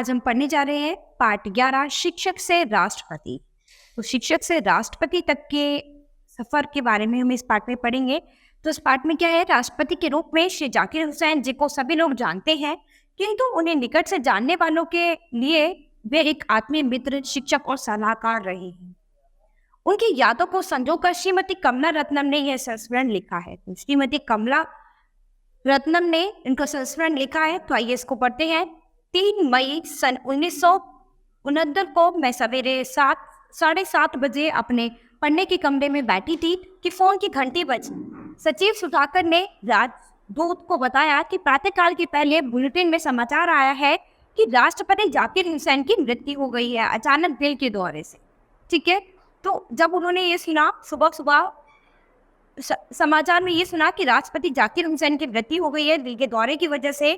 आज हम पढ़ने जा रहे हैं पार्ट 11 शिक्षक से राष्ट्रपति। तो शिक्षक से राष्ट्रपति तक के सफर के बारे में हम इस पार्ट में पढ़ेंगे। तो इस पार्ट में क्या है, राष्ट्रपति के रूप में श्री जाकिर हुसैन जी को सभी लोग जानते हैं, किंतु उन्हें निकट से जानने वालों के लिए वे एक आत्मीय मित्र, शिक्षक और सलाहकार रहे हैं। उनकी यादों को संजोकर श्रीमती कमला रत्नम ने यह संस्मरण लिखा है। तो श्रीमती कमला रत्नम ने इनका संस्मरण लिखा है, तो आइए इसको पढ़ते हैं। 3 मई सन 1969 को मैं सवेरे 7:30 बजे अपने पढ़ने के कमरे में बैठी थी कि फोन की घंटी बजी। सचिव सुधाकर ने राजदूत को बताया कि प्रातःकाल के पहले बुलेटिन में समाचार आया है कि राष्ट्रपति जाकिर हुसैन की मृत्यु हो गई है अचानक दिल के दौरे से। ठीक है, तो जब उन्होंने ये सुना, सुबह समाचार में ये सुना कि राष्ट्रपति जाकिर हुसैन की मृत्यु हो गई है दिल के दौरे की वजह से,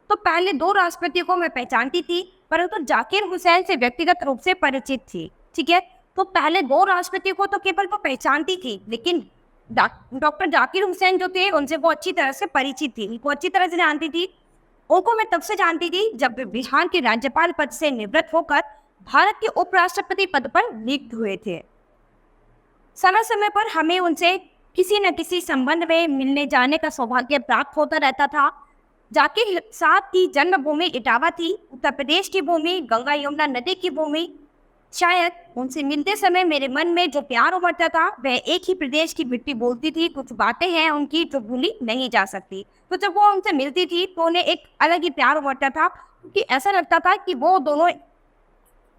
तो पहले 2 राष्ट्रपतियों को मैं पहचानती थी, परंतु जाकिर हुसैन से व्यक्तिगत रूप से परिचित थी। ठीक है, तो पहले 2 राष्ट्रपतियों को तो केवल वो पहचानती थी, लेकिन डॉक्टर जाकिर हुसैन जो थे उनसे वो अच्छी तरह से परिचित थी, उनको अच्छी तरह से जानती थी। उनको मैं तब से जानती थी जब वे बिहार के राज्यपाल पद से निवृत्त होकर भारत के उपराष्ट्रपति पद पर नियुक्त हुए थे। समय समय पर हमें उनसे किसी न किसी संबंध में मिलने जाने का सौभाग्य प्राप्त होता रहता था। जाकिर साहब की जन्मभूमि इटावा थी, उत्तर प्रदेश की भूमि, गंगा यमुना नदी की भूमि। शायद उनसे मिलते समय मेरे मन में जो प्यार उमड़ता था वह एक ही प्रदेश की मिट्टी बोलती थी। कुछ बातें हैं उनकी जो भूली नहीं जा सकती। तो जब वो उनसे मिलती थी तो उन्हें एक अलग ही प्यार उमड़ता था, क्योंकि ऐसा लगता था कि वो दोनों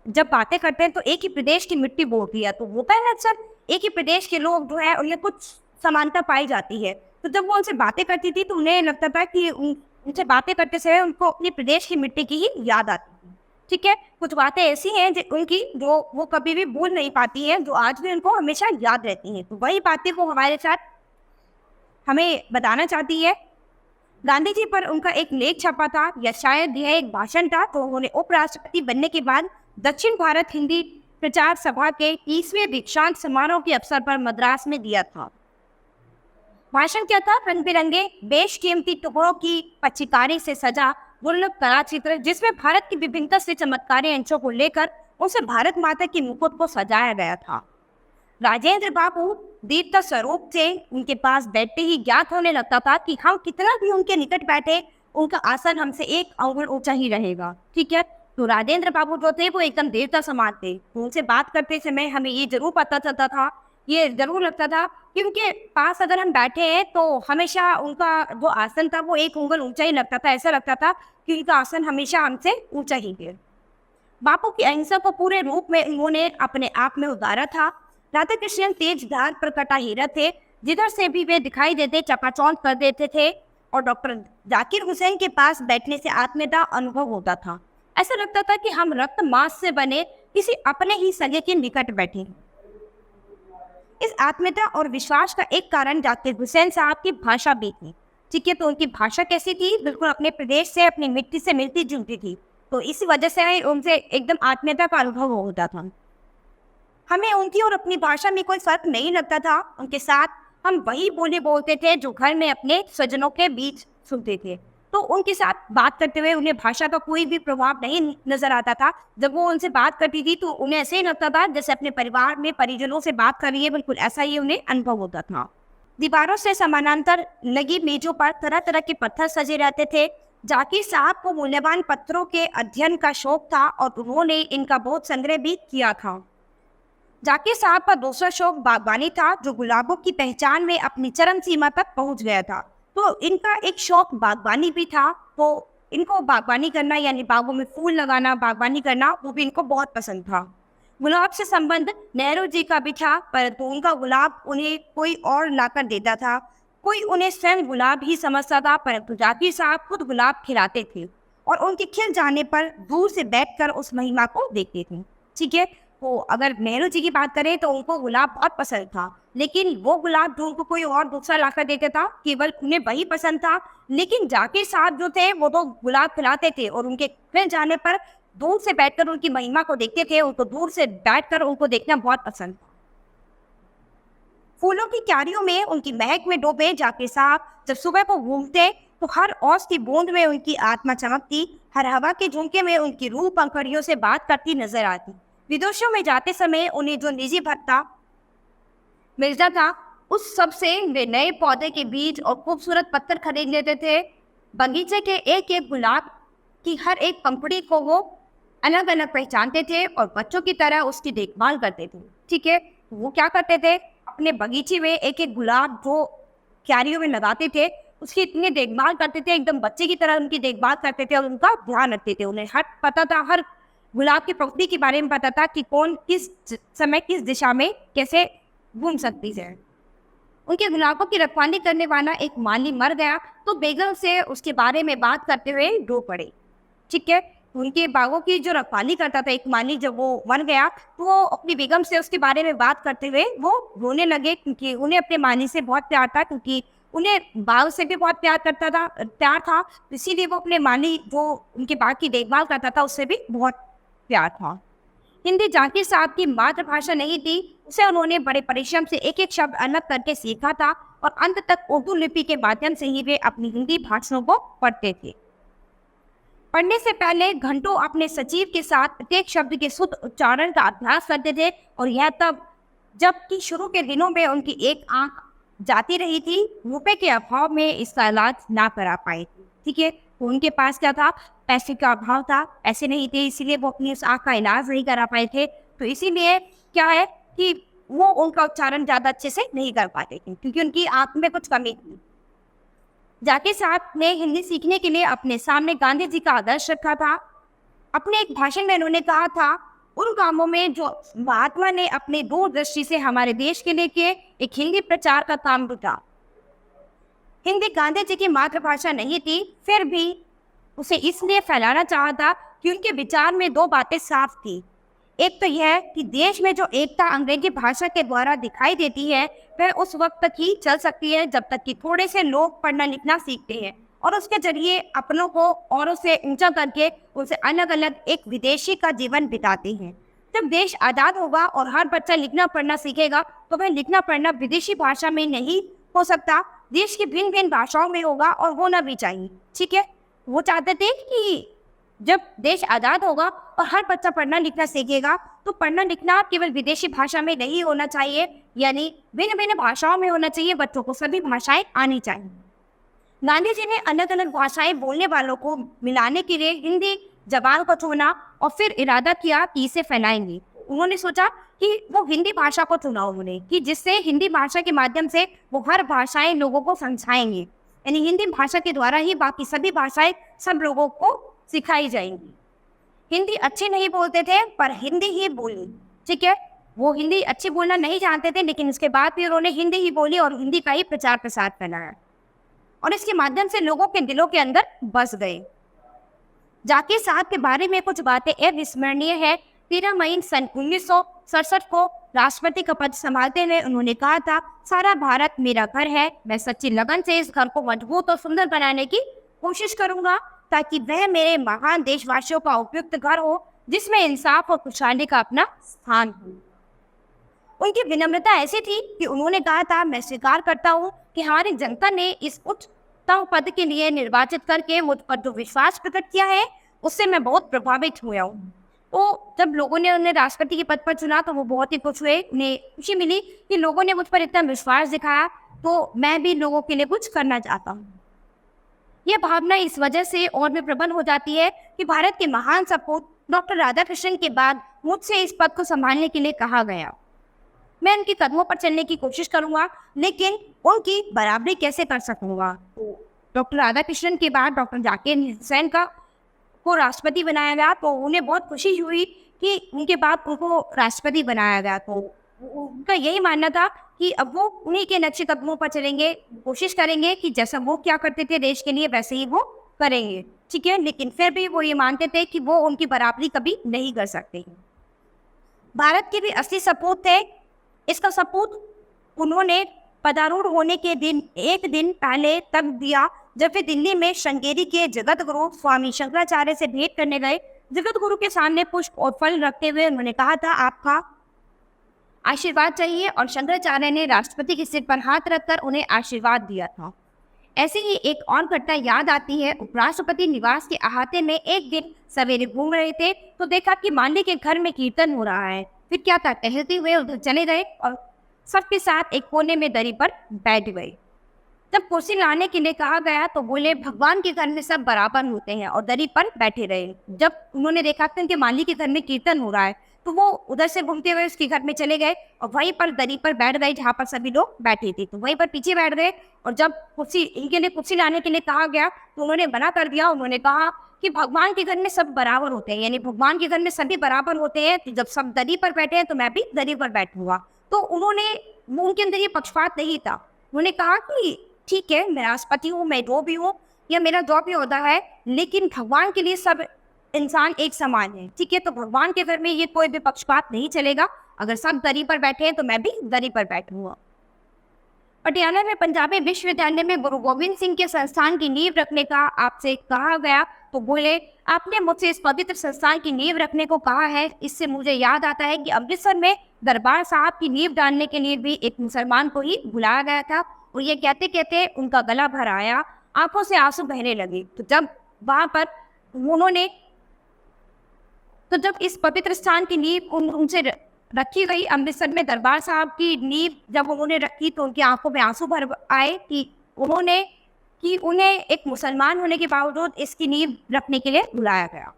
जब बातें करते हैं तो एक ही प्रदेश की मिट्टी बोलती है। तो होता है अक्सर एक ही प्रदेश के लोग जो है उन्हें कुछ समानता पाई जाती है। तो जब वो उनसे बातें करती थी तो उन्हें लगता था कि उनसे बातें करते समय उनको अपने प्रदेश की मिट्टी की ही याद आती थी। ठीक है, कुछ बातें ऐसी हैं उनकी जो वो कभी भी भूल नहीं पाती हैं, जो आज भी उनको हमेशा याद रहती हैं। तो वही बातें वो हमारे साथ हमें बताना चाहती है। गांधी जी पर उनका एक लेख छपा था, या शायद यह एक भाषण था, तो उन्होंने उपराष्ट्रपति बनने के बाद दक्षिण भारत हिंदी प्रचार सभा के 30वें दीक्षांत समारोह के अवसर पर मद्रास में दिया था। भाषण क्या था? रंग बिरंगे बेशकीमती टुकड़ों की पच्चीकारी से सजा दुर्लभ कला चित्र, जिसमें भारत की विभिन्नता से चमत्कारी अंशों को लेकर उसे भारत माता की मुकुट को सजाया गया था। राजेंद्र बाबू दीप्त स्वरूप थे, उनके पास बैठते ही ज्ञात होने लगता था कि हम कितना भी उनके निकट बैठे, उनका आसन हमसे एक अंगुल ऊंचा ही रहेगा। ठीक है, तो राजेंद्र बाबू जो थे वो एकदम देवता समान थे। उनसे बात करते समय हमें ये जरूर पता चलता था, ये जरूर लगता था कि उनके पास अगर हम बैठे हैं तो हमेशा उनका जो आसन था वो एक उंगल ऊंचा ही लगता था। ऐसा लगता था कि उनका आसन हमेशा हमसे ऊंचा ही है। बापू की अहिंसा को पूरे रूप में उन्होंने अपने आप में उतारा था। राधा कृष्ण तेज धार प्रकटा हीरा थे, जिधर से भी वे दिखाई देते चकाचौंध कर देते थे। और डॉक्टर जाकिर हुसैन के पास बैठने से आत्मीयता अनुभव होता था। ऐसा लगता था कि हम रक्त मांस से बने किसी अपने ही सगे के निकट बैठे हैं। इस आत्मीयता और विश्वास का एक कारण जाकिर हुसैन साहब की भाषा भी थी। ठीक है, तो उनकी भाषा कैसी थी? बिल्कुल अपने प्रदेश से, अपनी मिट्टी से मिलती जुलती थी। तो इसी वजह से उनसे एकदम आत्मीयता का अनुभव होता था। हमें उनकी और अपनी भाषा में कोई फर्क नहीं लगता था। उनके साथ हम वही बोली बोलते थे जो घर में अपने स्वजनों के बीच सुनते थे। तो उनके साथ बात करते हुए उन्हें भाषा का कोई भी प्रभाव नहीं नजर आता था। जब वो उनसे बात करती थी तो उन्हें ऐसे ही लगता था जैसे अपने परिवार में परिजनों से बात कर रही है, बिल्कुल ऐसा ही उन्हें अनुभव होता था। दीवारों से समानांतर लगी मेजों पर तरह तरह के पत्थर सजे रहते थे। जाकिर साहब को मूल्यवान पत्थरों के अध्ययन का शौक था और उन्होंने इनका बहुत संग्रह भी किया था। जाकिर साहब का दूसरा शौक बागवानी था, जो गुलाबों की पहचान में अपनी चरम सीमा तक पहुंच गया था। तो इनका एक शौक बागवानी भी था। तो इनको बागवानी करना यानी बागों में फूल लगाना, बागवानी करना, वो भी इनको बहुत पसंद था। गुलाब से संबंध नेहरू जी का भी था, परंतु उनका गुलाब उन्हें कोई और लाकर देता था। कोई उन्हें स्वयं गुलाब ही समझता था, परंतु जाकिर साहब खुद गुलाब खिलाते थे और उनके खिल जाने पर दूर से बैठकर उस महिमा को देखते थे। ठीक है, तो अगर नेहरू जी की बात करें तो उनको गुलाब बहुत पसंद था, लेकिन वो गुलाब जो उनको कोई और दूसरा लाकर देता था, केवल उन्हें वही पसंद था। लेकिन जाकिर साहब जो थे वो तो गुलाब खिलाते थे और उनके खिल जाने पर दूर से बैठकर उनकी महिमा को देखते थे। उनको दूर से बैठकर उनको देखना बहुत पसंद था। फूलों की क्यारियों में उनकी महक में डूबे जाकिर साहब जब सुबह को घूमते तो हर ओस की बूंद में उनकी आत्मा चमकती, हर हवा के झोंके में उनकी रूह पंखड़ियों से बात करती नजर आती। विदेशों में जाते समय उन्हें जो निजी भत्ता मिलता था, उस सब से वे नए पौधे के बीज और खूबसूरत पत्थर खरीद लेते थे। बगीचे के एक एक गुलाब की हर एक पंखुड़ी को वो अलग अलग पहचानते थे और बच्चों की तरह उसकी देखभाल करते थे। ठीक है, वो क्या करते थे, अपने बगीचे में एक एक गुलाब जो क्यारियों में लगाते थे, उसकी इतनी देखभाल करते थे, एकदम बच्चे की तरह उनकी देखभाल करते थे और उनका ध्यान रखते थे। उन्हें हर पता था, हर गुलाब की पंखुड़ी के बारे में पता था कि कौन किस समय किस दिशा में कैसे घूम सकती है। उनके गुलाबों की रखवाली करने वाला एक माली मर गया तो बेगम से उसके बारे में बात करते हुए रो पड़े। ठीक है, उनके बागों की जो रखवाली करता था एक माली, जब वो मर गया तो वो अपनी बेगम से उसके बारे में बात करते हुए वो रोने लगे, क्योंकि उन्हें अपने माली से बहुत प्यार था, क्योंकि उन्हें बाग से भी बहुत प्यार था, इसीलिए वो अपने माली जो उनके बाग की देखभाल करता था उससे भी बहुत प्यार था। हिंदी जाकिर साहब की मातृभाषा नहीं थी, उसे उन्होंने बड़े परिश्रम से एक एक शब्द अलग करके सीखा था और अंत तक उर्दू लिपि के माध्यम से ही वे अपनी हिंदी भाषणों को पढ़ते थे। पढ़ने से पहले घंटों अपने सचिव के साथ प्रत्येक शब्द के शुद्ध उच्चारण का अभ्यास करते थे और यह तब जबकि शुरू के दिनों में उनकी एक आंख जाती रही थी, रुपए के अभाव में इसका इलाज ना करा पाए थे। ठीक है, तो उनके पास क्या था, पैसे का अभाव था, पैसे नहीं थे, इसीलिए वो अपनी उस आंख का इलाज नहीं करा पाए थे। तो इसीलिए क्या है कि वो उनका उच्चारण ज़्यादा अच्छे से नहीं कर पाते थे, क्योंकि उनकी आंख में कुछ कमी थी। जाकिर साहब ने हिंदी सीखने के लिए अपने सामने गांधी जी का आदर्श रखा था। अपने एक भाषण में उन्होंने कहा था, उन कामों में जो महात्मा ने अपने दूरदृष्टि से हमारे देश के लिए किए, एक हिंदी प्रचार का काम भी था। हिंदी गांधी जी की मातृभाषा नहीं थी, फिर भी उसे इसलिए फैलाना चाहा था कि उनके विचार में दो बातें साफ थी। एक तो यह कि देश में जो एकता अंग्रेजी भाषा के द्वारा दिखाई देती है वह उस वक्त तक ही चल सकती है जब तक कि थोड़े से लोग पढ़ना लिखना सीखते हैं और उसके जरिए अपनों को औरों से ऊंचा करके उनसे अलग अलग एक विदेशी का जीवन बिताते हैं। जब देश आज़ाद होगा और हर बच्चा लिखना पढ़ना सीखेगा तो वह लिखना पढ़ना विदेशी भाषा में नहीं हो सकता, देश की भिन्न भिन्न भाषाओं में होगा और होना भी चाहिए। ठीक है, वो चाहते थे कि जब देश आज़ाद होगा और हर बच्चा पढ़ना लिखना सीखेगा तो पढ़ना लिखना केवल विदेशी भाषा में नहीं होना चाहिए, यानी भिन्न भिन्न भाषाओं में होना चाहिए। बच्चों को सभी भाषाएं आनी चाहिए। गांधी जी ने अलग अलग भाषाएं बोलने वालों को मिलाने के लिए हिंदी जबान को चुना और फिर इरादा किया कि इसे फैलाएंगे। उन्होंने सोचा कि वो हिंदी भाषा को चुना उन्होंने, कि जिससे हिंदी भाषा के माध्यम से वो हर भाषाएं लोगों को समझाएंगे, यानी हिंदी भाषा के द्वारा ही बाकी सभी भाषाएं सब लोगों को सिखाई जाएंगी। हिंदी अच्छी नहीं बोलते थे पर हिंदी ही बोली। ठीक है, वो हिंदी अच्छी बोलना नहीं जानते थे, लेकिन इसके बाद भी उन्होंने हिंदी ही बोली और हिंदी का ही प्रचार प्रसार फैलाया और इसके माध्यम से लोगों के दिलों के अंदर बस गए। जाकिर साहब के बारे में कुछ बातें अविस्मरणीय है। 13 मई सन 1967 को राष्ट्रपति का पद संभालते हुए उन्होंने कहा था, सारा भारत मेरा घर है, मैं सच्ची लगन से इस घर को मजबूत और सुंदर बनाने की कोशिश करूंगा ताकि वह मेरे महान देशवासियों का उपयुक्त घर हो जिसमें इंसाफ और खुशहाली का अपना स्थान हो। उनकी विनम्रता ऐसी थी कि उन्होंने कहा था, मैं स्वीकार करता हूँ कि हमारी जनता ने इस उच्चतम पद के लिए निर्वाचित करके मुझ पर जो विश्वास प्रकट किया है उससे मैं बहुत प्रभावित हुआ हूँ। तो जब लोगों ने उन्हें राष्ट्रपति के पद पर चुना तो वो बहुत ही खुश हुए, उन्हें खुशी मिली कि लोगों ने मुझ पर इतना विश्वास दिखाया, तो मैं भी लोगों के लिए कुछ करना चाहता हूँ। यह भावना इस वजह से और भी प्रबल हो जाती है कि भारत के महान सपूत डॉक्टर राधाकृष्णन के बाद मुझसे इस पद को संभालने के लिए कहा गया। मैं उनके कदमों पर चलने की कोशिश करूंगा, लेकिन उनकी बराबरी कैसे कर सकूंगा। डॉक्टर राधाकृष्णन के बाद डॉक्टर जाकिर हुसैन को राष्ट्रपति बनाया गया, तो उन्हें बहुत खुशी हुई कि उनके बाद उनको राष्ट्रपति बनाया गया। तो उनका यही मानना था कि अब वो उन्हीं के नक्शे कदमों पर चलेंगे, कोशिश करेंगे कि जैसा वो क्या करते थे देश के लिए वैसे ही वो करेंगे। ठीक है, लेकिन फिर भी वो ये मानते थे कि वो उनकी बराबरी कभी नहीं कर सकते। भारत के भी असली सपूत थे। इसका सबूत उन्होंने पदारूढ़ होने के एक दिन पहले तक दिया जब वे दिल्ली में श्रृंगेरी के जगत गुरु स्वामी शंकराचार्य से भेंट करने गए। जगत गुरु के सामने पुष्प और फल रखते हुए उन्होंने कहा था, आपका आशीर्वाद चाहिए, और शंकराचार्य ने राष्ट्रपति के सिर पर हाथ रखकर उन्हें आशीर्वाद दिया था। ऐसे ही एक और घटना याद आती है। उपराष्ट्रपति निवास के अहाते में एक दिन सवेरे घूम रहे थे तो देखा कि माली के घर में कीर्तन हो रहा है। फिर क्या था, टहलते हुए उधर चले गए और सबके साथ एक कोने में दरी पर बैठ गए। जब कुर्सी लाने के लिए कहा गया तो बोले भगवान के घर में सब बराबर होते हैं और दरी पर बैठे रहे। जब उन्होंने देखा कि उनके माली के घर में कीर्तन हो रहा है तो वो उधर से घूमते हुए उसके घर में चले गए और वहीं पर दरी पर बैठ गए जहाँ पर सभी लोग बैठे थे, तो वहीं पर पीछे बैठ गए। और जब कुर्सी इनके लिए कुर्सी लाने के लिए कहा गया तो उन्होंने मना कर दिया। उन्होंने कहा कि भगवान के घर में सब बराबर होते हैं, यानी भगवान के घर में सभी बराबर होते हैं, तो जब सब दरी पर बैठे हैं तो मैं भी दरी पर बैठूंगा। तो उनके अंदर ये पक्षपात नहीं था। उन्होंने कहा कि ठीक है, मैं राष्ट्रपति हूँ, मैं जो भी हूँ या मेरा जो भी होता है, लेकिन भगवान के लिए सब इंसान एक समान है। ठीक है, तो भगवान के घर में ये कोई भी पक्षपात नहीं चलेगा। अगर सब दरी पर बैठे हैं तो मैं भी दरी पर बैठूंगा। पटियाला में पंजाबी विश्वविद्यालय में गुरु गोविंद सिंह के संस्थान की नींव रखने का आपसे कहा गया तो बोले आपने मुझसे इस पवित्र संस्थान की नींव रखने को कहा है। इससे मुझे याद आता है कि अमृतसर में दरबार साहब की नींव डालने के लिए भी एक मुसलमान को ही बुलाया गया था और ये कहते कहते उनका गला भर आया, आंखों से आंसू बहने लगे। तो जब वहां पर उन्होंने जब इस पवित्र स्थान की नींव उनसे रखी गई, अमृतसर में दरबार साहब की नींव जब उन्होंने रखी तो उनकी आंखों में आंसू भर आए कि उन्हें एक मुसलमान होने के बावजूद इसकी नींव रखने के लिए बुलाया गया।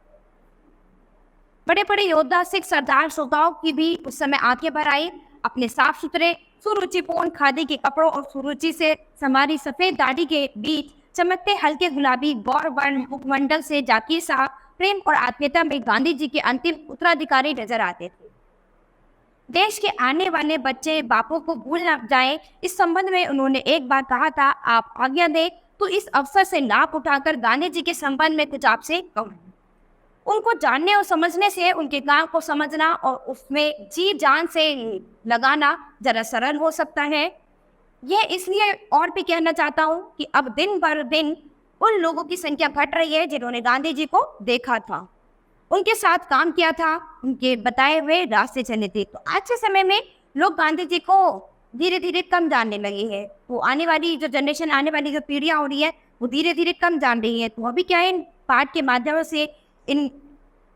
बड़े बड़े योद्धा सिख सरदार श्रोताओं की भी उस समय आंखें भर आई। अपने साफ सुथरे सुरुचिपूर्ण खादी के कपड़ों और सुरुचि से समारी सफेद दाढ़ी के बीच चमकते हल्के गुलाबी गौर वर्ण मुखमंडल से जाकिर साहब प्रेम और आत्मीयता में गांधी जी के अंतिम उत्तराधिकारी नजर आते थे। देश के आने वाले बच्चे बापों को भूल न जाएं, इस संबंध में उन्होंने एक बार कहा था, आप आज्ञा दें तो इस अवसर से लाभ उठाकर गांधी जी के संबंध में कुछ आपसे कहूं। उनको जानने और समझने से उनके काम को समझना और उसमें जी जान से लगाना जरा सरल हो सकता है। यह इसलिए और भी कहना चाहता हूँ कि अब दिन बर दिन उन लोगों की संख्या घट रही है जिन्होंने गांधी जी को देखा था, उनके साथ काम किया था, उनके बताए हुए रास्ते चले थे। तो आज के समय में लोग गांधी जी को धीरे धीरे कम जानने लगे हैं। तो आने वाली जो जनरेशन, आने वाली जो पीढ़ियाँ हो रही है वो धीरे धीरे कम जान रही है। तो अभी क्या है, पाठ के माध्यम से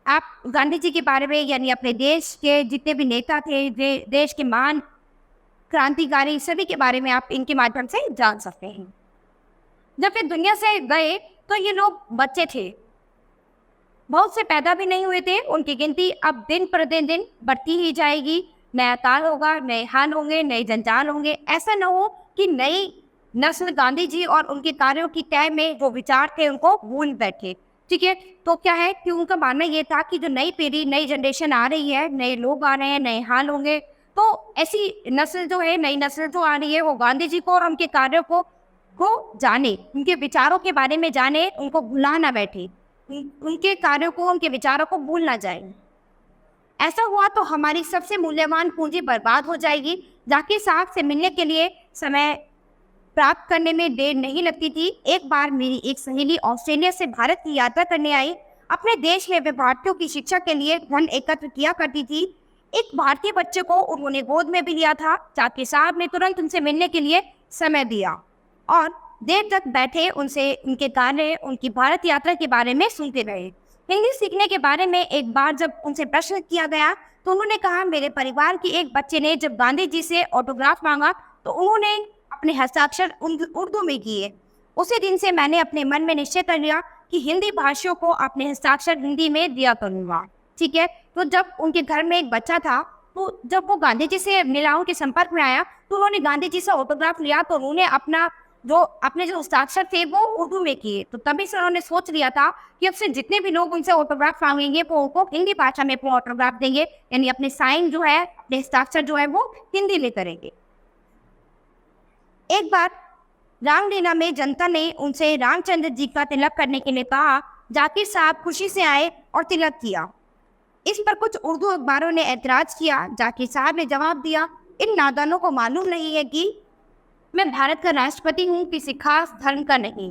आप गांधी जी के बारे में, यानी अपने देश के जितने भी नेता थे, देश के महान क्रांतिकारी, सभी के बारे में आप इनके माध्यम से जान सकते हैं। जब वे दुनिया से गए तो ये लोग बच्चे थे, बहुत से पैदा भी नहीं हुए थे। उनकी गिनती अब दिन प्रतिदिन बढ़ती ही जाएगी। नया काल होगा, नए हाल होंगे, नए जंजाल होंगे। ऐसा न हो कि नई नस्ल गांधी जी और उनके कार्यों की तय में जो विचार थे उनको भूल बैठे। ठीक है, तो क्या है कि उनका मानना ये था कि जो नई पीढ़ी, नई जनरेशन आ रही है, नए लोग आ रहे हैं, नए हाल होंगे, तो ऐसी नस्ल जो है, नई नस्ल जो आ रही है वो गांधी जी को और उनके कार्यों को जाने, उनके विचारों के बारे में जाने, उनको भुला ना बैठे, उनके कार्यों को, उनके विचारों को भूल ना जाए। ऐसा हुआ तो हमारी सबसे मूल्यवान पूंजी बर्बाद हो जाएगी। जाकिर साहब से मिलने के लिए समय प्राप्त करने में देर नहीं लगती थी। एक बार मेरी एक सहेली ऑस्ट्रेलिया से भारत की यात्रा करने आई। अपने देश में वे भारतीयों की शिक्षा के लिए धन एकत्र किया करती थी। एक भारतीय बच्चे को उन्होंने गोद में भी लिया था। जाकिर साहब ने तुरंत उनसे मिलने के लिए समय दिया और देर तक बैठे उनसे उनके कार्य, उनकी भारत यात्रा के बारे में सुनते रहे। हिंदी सीखने के बारे में एक बार जब उनसे प्रश्न किया गया तो उन्होंने कहा, मेरे परिवार के एक बच्चे ने जब गांधी जी से ऑटोग्राफ मांगा तो उन्होंने अपने हस्ताक्षर उर्दू में किए। उसी दिन से मैंने अपने मन में निश्चय कर लिया कि हिंदी भाषियों को अपने हस्ताक्षर हिंदी में दिया करूँगा। ठीक है, तो जब उनके घर में एक बच्चा था तो जब वो गांधी जी से मिला, उनके संपर्क में आया तो उन्होंने गांधी जी से ऑटोग्राफ लिया तो उन्होंने अपने जो हस्ताक्षर थे वो उर्दू में किए। तो तभी से उन्होंने सोच लिया था कि अब से जितने भी लोग उनसे ऑटोग्राफ मांगेंगे वो उनको हिंदी भाषा में ऑटोग्राफ देंगे, यानी अपने साइन जो है, अपने हस्ताक्षर जो है वो हिंदी में करेंगे। एक बार रामलीला में जनता ने उनसे रामचंद्र जी का तिलक करने के लिए कहा। जाकिर साहब खुशी से आए और तिलक किया। इस पर कुछ उर्दू अखबारों ने ऐतराज किया। जाकिर साहब ने जवाब दिया, इन नादानों को मालूम नहीं है कि मैं भारत का राष्ट्रपति हूँ, किसी खास धर्म का नहीं।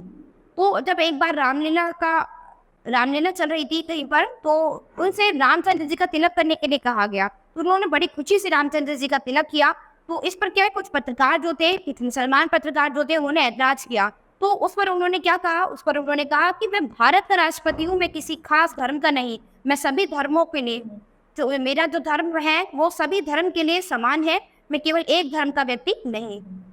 तो जब एक बार रामलीला चल रही थी कहीं पर, तो उनसे रामचंद्र जी का तिलक करने के लिए कहा गया तो उन्होंने बड़ी खुशी से रामचंद्र जी का तिलक किया। तो इस पर क्या है, कुछ पत्रकार जो थे, कुछ मुसलमान पत्रकार जो थे, उन्होंने ऐतराज किया तो उस पर उन्होंने क्या कहा, उस पर उन्होंने कहा कि मैं भारत का राष्ट्रपति हूँ, मैं किसी खास धर्म का नहीं, मैं सभी धर्मों के लिए हूँ। तो मेरा जो धर्म है वो सभी धर्म के लिए समान है, मैं केवल एक धर्म का व्यक्ति नहीं हूँ।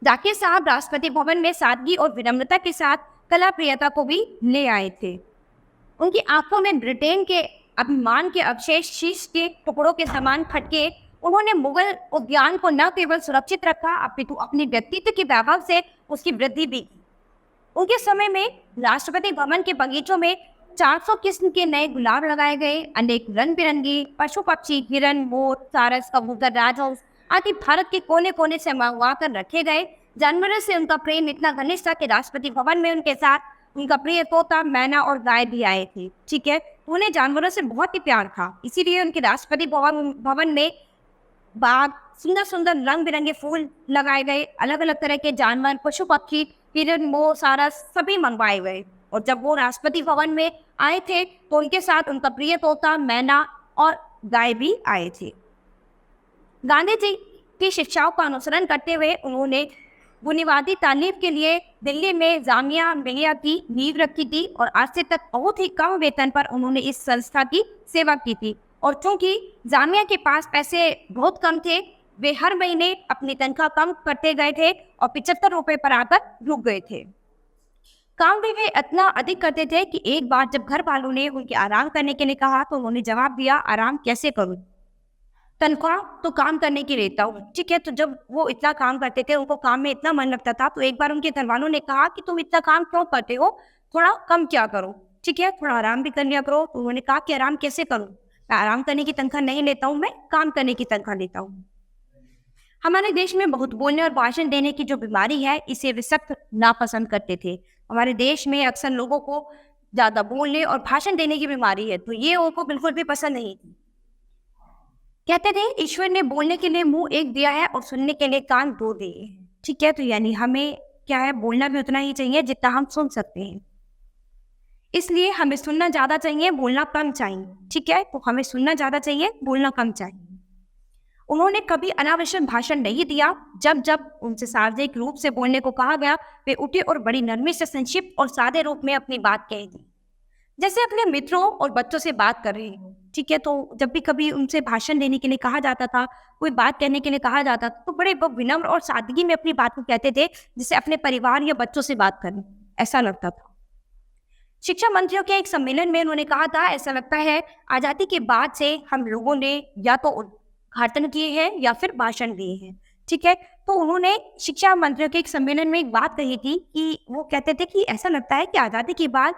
जाकिर साहब राष्ट्रपति भवन में सादगी और विनम्रता के साथ कला प्रियता को भी ले आए थे। उनकी आंखों में ब्रिटेन के अभिमान के अवशेष शीश के टुकड़ों के समान खटके। उन्होंने मुगल उद्यान को न केवल सुरक्षित रखा अपितु अपने व्यक्तित्व के वैभव से उसकी वृद्धि भी की। उनके समय में राष्ट्रपति भवन के बगीचों में 400 किस्म के नए गुलाब लगाए गए। अनेक रंग बिरंगी पशु पक्षी, हिरन, मोर, सारस, कबूतर, राजहंस आदि भारत के कोने कोने से मंगवा कर रखे गए। जानवरों से उनका प्रेम इतना घनिष्ठ था कि राष्ट्रपति भवन में उनके साथ उनका प्रिय तोता, मैना और गाय भी आए थे। ठीक है, उन्हें जानवरों से बहुत ही प्यार था, इसीलिए उनके राष्ट्रपति भवन में बाग, सुंदर सुंदर रंग बिरंगे फूल लगाए गए। अलग अलग तरह के जानवर, पशु पक्षी, हिरन, मोर, सारस सभी मंगवाए गए। और जब वो राष्ट्रपति भवन में आए थे तो उनके साथ उनका प्रिय तोता, मैना और गाय भी आए थे। गांधी जी की शिक्षाओं का अनुसरण करते हुए उन्होंने बुनियादी तालीम के लिए दिल्ली में जामिया मिलिया की नींव रखी थी और आज से तक बहुत ही कम वेतन पर उन्होंने इस संस्था की सेवा की थी। और चूंकि जामिया के पास पैसे बहुत कम थे, वे हर महीने अपनी तनख्वाह कम करते गए थे और 75 रुपए पर आकर रुक गए थे। काम भी वे इतना अधिक करते थे कि एक बार जब घर वालों ने उनके आराम करने के लिए कहा तो उन्होंने जवाब दिया, आराम कैसे करूं, तनख्वाह तो काम करने की लेता हूँ। ठीक है, तो जब वो इतना काम करते थे, उनको काम में इतना मन लगता था, तो एक बार उनके घर वालों ने कहा कि तुम इतना काम क्यों करते हो, थोड़ा कम क्या करो, ठीक है, थोड़ा आराम भी कर लिया करो। तो उन्होंने कहा कि आराम कैसे करूँ, मैं आराम करने की तनख्वाह नहीं लेता हूँ, मैं काम करने की तनख्वाह लेता हूँ। हमारे देश में बहुत बोलने और भाषण देने की जो बीमारी है, इसे वे सख्त नापसंद करते थे। हमारे देश में अक्सर लोगों को ज्यादा बोलने और भाषण देने की बीमारी है, तो ये उनको बिल्कुल भी पसंद नहीं थी। कहते थे ईश्वर ने बोलने के लिए मुंह एक दिया है और सुनने के लिए कान दो दिए। ठीक है, तो यानी हमें क्या है, बोलना भी उतना ही चाहिए जितना हम सुन सकते हैं। इसलिए हमें सुनना ज्यादा चाहिए, बोलना कम चाहिए। ठीक है, तो हमें सुनना ज्यादा चाहिए, बोलना कम चाहिए। उन्होंने कभी अनावश्यक भाषण नहीं दिया। जब जब उनसे सार्वजनिक रूप से बोलने को कहा गया, वे उठे और बड़ी नरमी से संक्षिप्त और सादे रूप में अपनी बात कह दी, जैसे अपने मित्रों और बच्चों से बात कर रहे हैं। ठीक है, तो जब भी कभी उनसे भाषण देने के लिए कहा जाता था, कोई बात कहने के लिए कहा जाता था, तो बड़े विनम्र और सादगी में अपनी बात को कहते थे, जिससे अपने परिवार या बच्चों से बात करें, ऐसा लगता था। शिक्षा मंत्रियों के एक सम्मेलन में उन्होंने कहा था, ऐसा लगता है आजादी के बाद से हम लोगों ने या तो उद्घाटन किए हैं या फिर भाषण दिए हैं। ठीक है, तो उन्होंने शिक्षा मंत्रियों के एक सम्मेलन में एक बात कही थी कि वो कहते थे कि ऐसा लगता है कि आजादी के बाद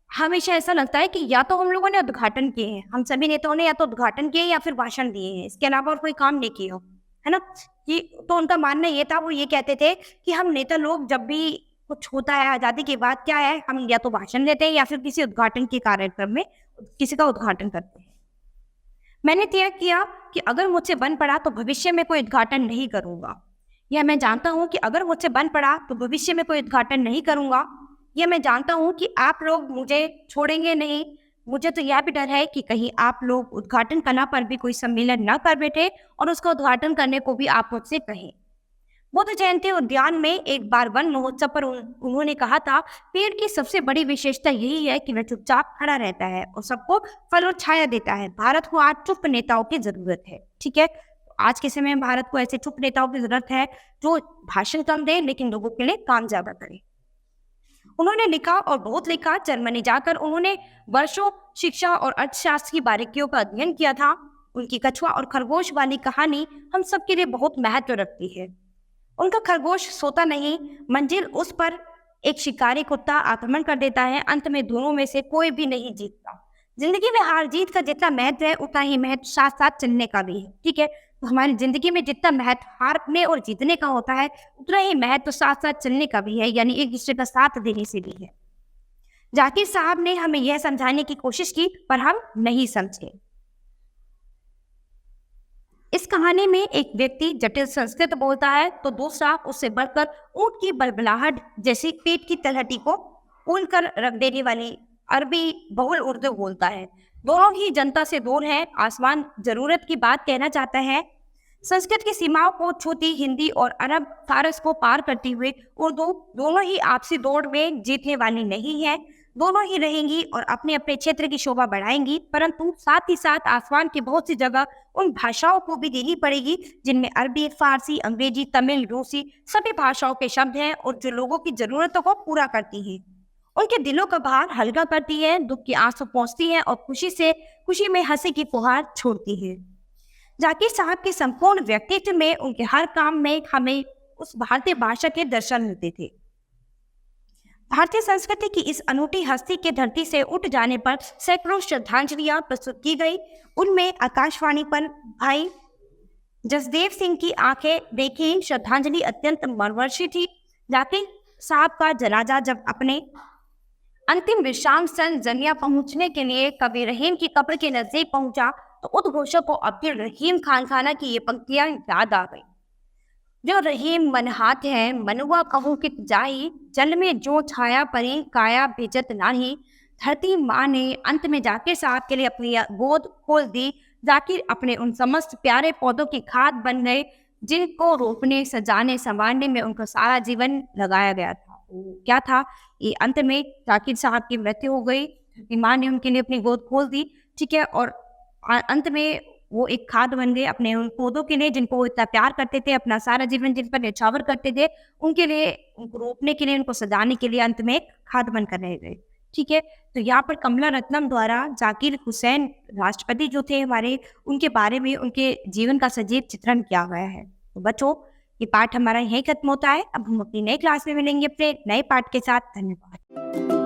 हमेशा ऐसा लगता है कि या तो हम लोगों ने उद्घाटन किए हैं, हम सभी नेताओं ने या तो उद्घाटन किए या फिर भाषण दिए हैं, इसके अलावा और कोई काम नहीं किया हो, है ना। कि तो उनका मानना ये था, वो ये कहते थे कि हम नेता लोग जब भी कुछ होता है आजादी के बाद, क्या है, हम या तो भाषण देते हैं या फिर किसी उद्घाटन के कार्यक्रम में किसी का उद्घाटन करते हैं। मैंने तय किया कि अगर मुझसे बन पड़ा तो भविष्य में कोई उद्घाटन नहीं करूंगा, या मैं जानता हूं कि अगर मुझसे बन पड़ा तो भविष्य में कोई उद्घाटन नहीं करूंगा। यह मैं जानता हूं कि आप लोग मुझे छोड़ेंगे नहीं। मुझे तो यह भी डर है कि कहीं आप लोग उद्घाटन कला पर भी कोई सम्मेलन न कर बैठे और उसका उद्घाटन करने को भी आप मुझसे कहें। बुद्ध जयंती उद्यान में एक बार वन महोत्सव पर उन्होंने कहा था, पेड़ की सबसे बड़ी विशेषता यही है कि वह चुपचाप खड़ा रहता है और सबको फल और छाया देता है। भारत को आज चुप नेताओं की जरूरत है। ठीक है, आज के समय में भारत को ऐसे चुप नेताओं की जरूरत है जो भाषण कम दे लेकिन लोगों के लिए काम ज्यादा करे। उन्होंने लिखा और बहुत लिखा। जर्मनी जाकर उन्होंने वर्षों शिक्षा और अर्थशास्त्र की बारीकियों का अध्ययन किया था। उनकी कछुआ और खरगोश वाली कहानी हम सबके लिए बहुत महत्व रखती है। उनका खरगोश सोता नहीं, मंजिल उस पर एक शिकारी कुत्ता आक्रमण कर देता है, अंत में दोनों में से कोई भी नहीं जीतता। जिंदगी में हार जीत का जितना महत्व है उतना ही महत्व साथ साथ चलने का भी है। ठीक है, तो हमारी जिंदगी में जितना महत्व हारने और जीतने का होता है उतना ही महत्व साथ साथ चलने का भी है, यानी एक दूसरे का साथ देने से भी है। जाकिर साहब ने हमें यह समझाने की कोशिश की पर हम नहीं समझे। इस कहानी में एक व्यक्ति जटिल संस्कृत बोलता है तो दूसरा उससे बढ़कर ऊंट की बलबलाहट जैसी पेट की तलहटी को खोल कर रख देने वाली अरबी बहुल उर्दू बोलता है। दोनों ही जनता से दूर है। आसमान जरूरत की बात कहना चाहता है संस्कृत की सीमाओं को छूती हिंदी और अरब फारस को पार करते हुए उर्दू दोनों ही आपसी दौड़ में जीतने वाली नहीं है। दोनों ही रहेंगी और अपने अपने क्षेत्र की शोभा बढ़ाएंगी, परंतु साथ ही साथ आसमान की बहुत सी जगह उन भाषाओं को भी देनी पड़ेगी जिनमें अरबी, फारसी, अंग्रेजी, तमिल, रूसी सभी भाषाओं के शब्द हैं और जो लोगों की जरूरतों को पूरा करती हैं, उनके दिलों का भार हल्का करती है, दुख की आंसू पहुंचती है और खुशी में हंसी की फुहार छोड़ती है। जाकिर साहब के संपूर्ण व्यक्तित्व में, उनके हर काम में हमें उस भारतीय भाषा के दर्शन मिलते थे। भारतीय संस्कृति की इस अनूठी हस्ती के धरती से उठ जाने पर सैकड़ों श्रद्धांजलियां प्रस्तुत की गई। उनमें आकाशवाणी पर भाई जसदेव सिंह की आंखें देखी श्रद्धांजलि अत्यंत मर्मर्षी थी। जाकिर साहब का जनाजा जब अपने अंतिम विश्राम स्थान जनिया पहुंचने के लिए कवि रहीम की कब्र के नजदीक पहुंचा तो उद्घोषक को अब्दुल रहीम खान खाना की ये पंक्तियां याद आ गई। जो रहीम मनहात है मनुआ कहूँ कित जाई, जल में जो छाया परी काया भेजत नाही। धरती माँ ने अंत में जाकिर साहब के लिए अपनी गोद खोल दी। जाकिर अपने उन समस्त प्यारे पौधों की खाद बन गए जिनको रोपने, सजाने, संवारने में उनका सारा जीवन लगाया गया था। क्या था ये? अंत में जाकिर साहब की मृत्यु हो गई, धरती माँ ने उनके लिए अपनी गोद खोल दी, ठीक है, और अंत में वो एक खाद बन गए अपने उन पौधों के लिए जिनको वो इतना प्यार करते थे, अपना सारा जीवन जिन पर न्यौछावर करते थे, उनके लिए, उनको रोपने के लिए, उनको सजाने के लिए अंत में खाद बनकर रह गए। ठीक है, तो यहाँ पर कमला रत्नम द्वारा जाकिर हुसैन राष्ट्रपति जो थे हमारे, उनके बारे में उनके जीवन का सजीव चित्रण किया गया है। तो बच्चों, ये पाठ हमारा यहीं खत्म होता है। अब हम अपनी नई क्लास में मिलेंगे अपने नए पाठ के साथ। धन्यवाद।